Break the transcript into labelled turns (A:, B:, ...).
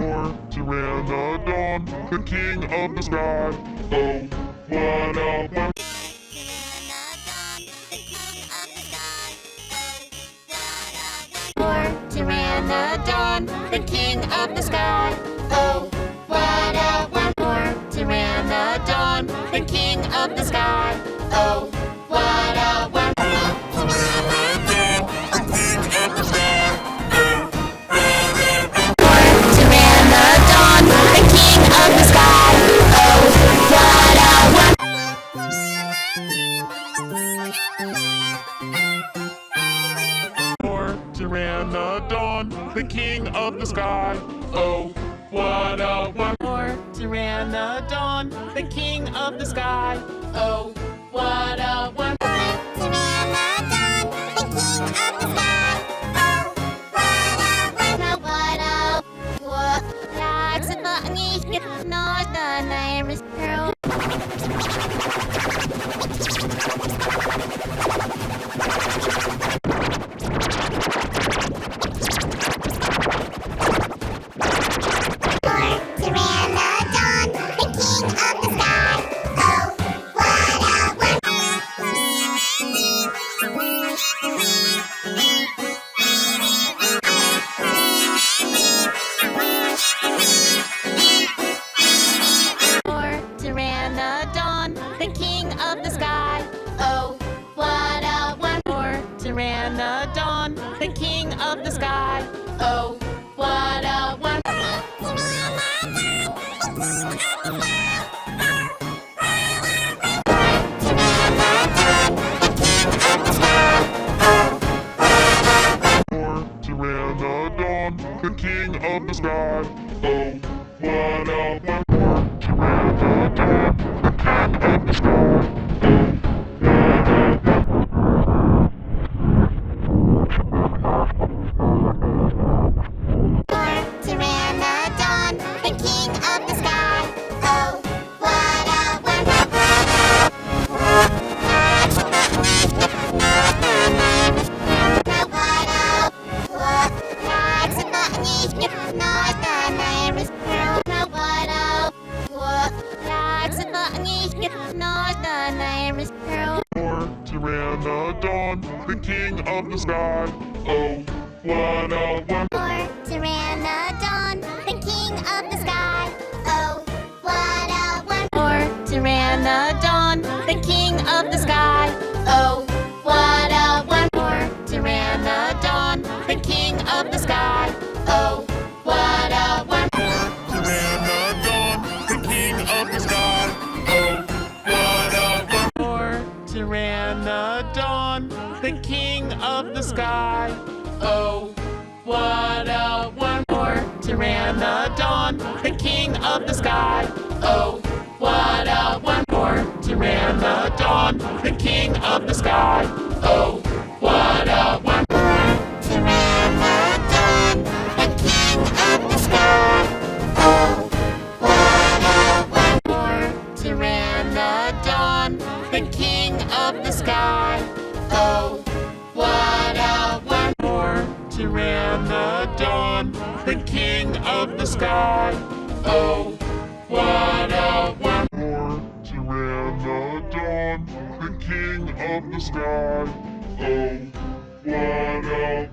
A: More Pteranodon, the king of the sky. Oh, what a wonder.
B: Pteranodon, the king of the sky. Oh, what a wonder. Pteranodon, the king of the sky. Oh, what a wonder. Pteranodon, the king of the sky. Oh, what a wonder.
A: Pteranodon, the king of the sky. Oh, what a wonder.
B: Pteranodon, the king of the sky. Oh, what a wonder. Pteranodon, the king of the sky. Oh, what a wonder. What a Pteranodon, the king of the sky. Oh, what a wonder. Pteranodon, the king of the sky. Oh, what a wonder.
A: Pteranodon, the king of the sky. Oh, what a wonder. Pteranodon, the king of the sky.
B: Pteranodon, the king of the sky. Oh, what a wonder.
A: Pteranodon, the king of the sky. Oh, what a wonder.
B: Pteranodon, the king of the sky. Oh, what a wonder. Pteranodon, the king of the sky. Oh, what a wonder. Pteranodon, the king of the sky. Oh, what a wonder.
A: Pteranodon, the king of the sky. Oh, what a wonder.
C: Pteranodon, the king of the sky. Oh, what a wonder. Pteranodon, the king of the sky. Oh, what a wonder. Pteranodon, the king of the sky. Oh, what a wonder.
B: Pteranodon, the king of the sky. Oh, what a wonder.
C: Pteranodon, the king of the sky. Oh, what a wonder. Pteranodon, the king of the sky. Oh, what a wonder.
A: Pteranodon, the king of the sky. Oh, what a